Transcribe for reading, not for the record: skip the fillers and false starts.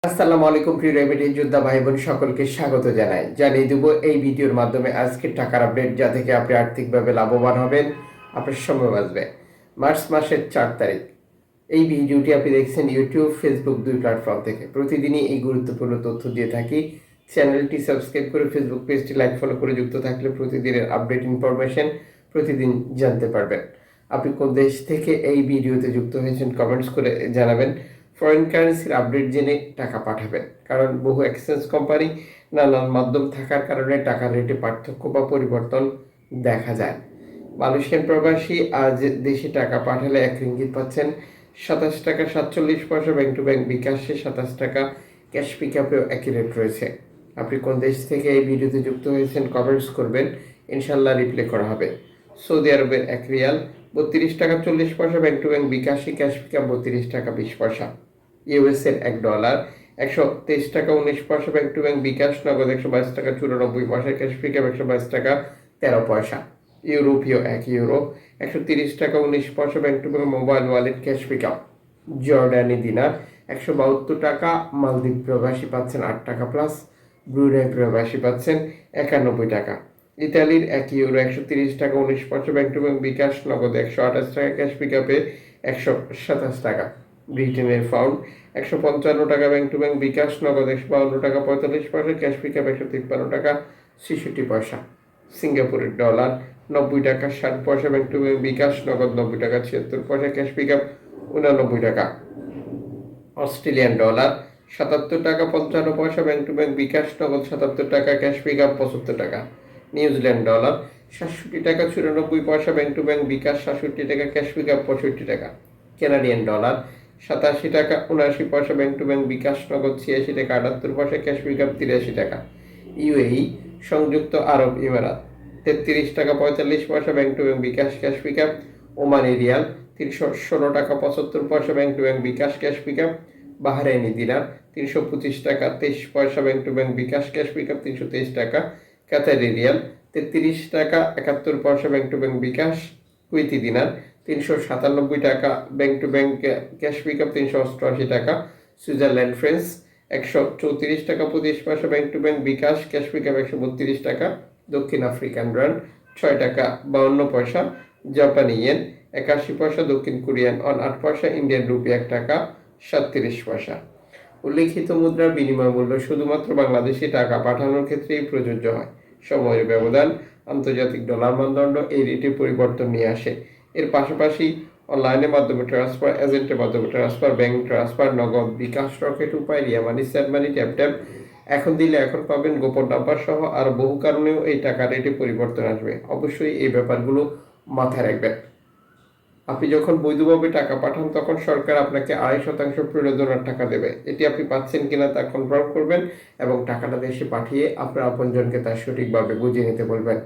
আসসালামু আলাইকুম প্রিয় রেমিডি যোদ্ধা ভাই বোন সকলকে স্বাগত জানাই। জানিয়ে দেব এই ভিডিওর মাধ্যমে আজকের টাকার আপডেট, যা থেকে আপনি আর্থিকভাবে লাভবান হবেন, আপনার সময় বাঁচবে। মার্চ মাসের 4 তারিখ এই ভিডিওটি আপনি দেখছেন ইউটিউব, ফেসবুক দুই প্ল্যাটফর্ম থেকে। প্রতিদিনই এই গুরুত্বপূর্ণ তথ্য দিয়ে থাকি। চ্যানেলটি সাবস্ক্রাইব করে ফেসবুক পেজটি লাইক ফলো করে যুক্ত থাকলে প্রতিদিনের আপডেট ইনফরমেশন প্রতিদিন জানতে পারবেন। আপনি কোন দেশ থেকে এই ভিডিওতে যুক্ত হয়েছেন কমেন্টস করে জানাবেন। ফরেন কারেন্সির আপডেট জেনে টাকা পাঠাবেন, কারণ বহু এক্সচেঞ্জ কোম্পানি নানান মাধ্যম থাকার কারণে টাকার রেটে পার্থক্য বা পরিবর্তন দেখা যায়। মালয়েশিয়ান প্রবাসী আজ দেশে টাকা পাঠালে 1 রিঙ্গিত পাচ্ছেন 27 টাকা 47 পয়সা। ব্যাংক টু ব্যাংক বিকাশে 27 টাকা, ক্যাশ পিক আপেও একই রেট রয়েছে। আপনি কোন দেশ থেকে এই ভিডিওতে যুক্ত হয়েছেন কমেন্টস করবেন, ইনশাল্লাহ রিপ্লাই করা হবে। সৌদি আরবের 1 রিয়াল 32 টাকা 40 পয়সা। ব্যাংক টু ব্যাংক বিকাশে ক্যাশ পিক আপ 32 টাকা 20 পয়সা। ইউএসের $1 123 টাকা 19 পয়সা। ব্যাংক টু ব্যাংক বিকাশ নগদ 122 টাকা 94 পয়সা। ক্যাশ পিক আপ 122 টাকা 13 পয়সা। ইউরোপীয় €1 130 টাকা 19 পয়সা। Bank to bank mobile wallet cash pick up. জর্ডানি দিনার 172 টাকা। মালদ্বীপ প্রবাসী পাচ্ছেন 8 টাকা প্লাস। ব্রুনেই প্রবাসী পাচ্ছেন 91 টাকা। ইতালির €1 130 টাকা 19 পয়সা। ব্যাংক টু ব্যাংক বিকাশ নগদ 128 টাকা, ক্যাশ পিক আপে 127 টাকা। ব্রিটেনের পাউন্ড 155 টাকা। ব্যাংক টু ব্যাংক বিকাশ নগদ 152 টাকা 45 পয়সা। ক্যাশ পিক আপ 153 টাকা 66 পয়সা। সিঙ্গাপুরের ডলার 90 টাকা 60 পয়সা। ব্যাংক টু ব্যাংক বিকাশ নগদ 90 টাকা 76 পয়সা। ক্যাশ পিক আপ 89 টাকা। অস্ট্রেলিয়ান ডলার 77 টাকা 55 পয়সা। ব্যাংক টু ব্যাংক বিকাশ নগদ 77 টাকা, ক্যাশ পিক আপ 75 টাকা। নিউজিল্যান্ড ডলার 67 টাকা 94 পয়সা। ব্যাংক টু ব্যাংক বিকাশ 67 টাকা, ক্যাশ পিক আপ 65 টাকা। কানাডিয়ান ডলার 87 টাকা 79 পয়সা। ব্যাংক টু ব্যাংক বিকাশ নগদ 86 টাকা 78 পয়সা। ক্যাশ পিক আপ 83 টাকা। ইউএই সংযুক্ত আরব ইমারাত 33 টাকা 45 পয়সা। Bank to bank bKash cash pick up. Omani রিয়াল 316 টাকা 75 পয়সা। Bank to bank bKash cash pick up. Bahraini দিনার 325 টাকা 23 পয়সা। Bank to bank bKash cash pick up 323 টাকা। কাতারি রিয়াল 33 টাকা 71 পয়সা। Bank to bank bKash. Kuwaiti দিনার 397 টাকা। Bank to bank cash pick up 388 টাকা। সুইজারল্যান্ড ফ্রেন্স 134 টাকা 25 পয়সা। Bank to bank bKash cash pick up 132 টাকা। দক্ষিণ আফ্রিকান রান 6 টাকা 52 পয়সা। জাপানি ইয়েন 81 পয়সা। দক্ষিণ কোরিয়ান অন 8 পয়সা। ইন্ডিয়ান রুপি 1 টাকা 37 পয়সা। উল্লেখিত মুদ্রার বিনিময় মূল্য শুধুমাত্র বাংলাদেশে টাকা পাঠানোর ক্ষেত্রেই প্রযোজ্য হয়। সময়ের ব্যবধান, আন্তর্জাতিক ডলার মানদণ্ড এই রেটে পরিবর্তন নিয়ে আসে। এর পাশাপাশি অনলাইনের মাধ্যমে ট্রান্সফার, এজেন্টের মাধ্যমে ট্রান্সফার, ব্যাংক ট্রান্সফার, নগদ, বিকাশ, রকেট উপায়, রিয়া মানি, স্যাট মানি, ট্যাপ ট্যাপ, এখন দিলে এখন পাবেন, গোপন নাম্বার সহ আর বহু কারণেও এই টাকা রেটে পরিবর্তন আসবে। অবশ্যই এই ব্যাপারগুলো মাথায় রাখবেন। আপনি যখন বৈধভাবে টাকা পাঠান তখন সরকার আপনাকে 2.5% প্রণোদনার টাকা দেবে। এটি আপনি পাচ্ছেন কিনা তা কনফার্ম করবেন এবং টাকাটা দেশে পাঠিয়ে আপনার আপনজনকে তা সঠিকভাবে বুঝিয়ে নিতে বলবেন।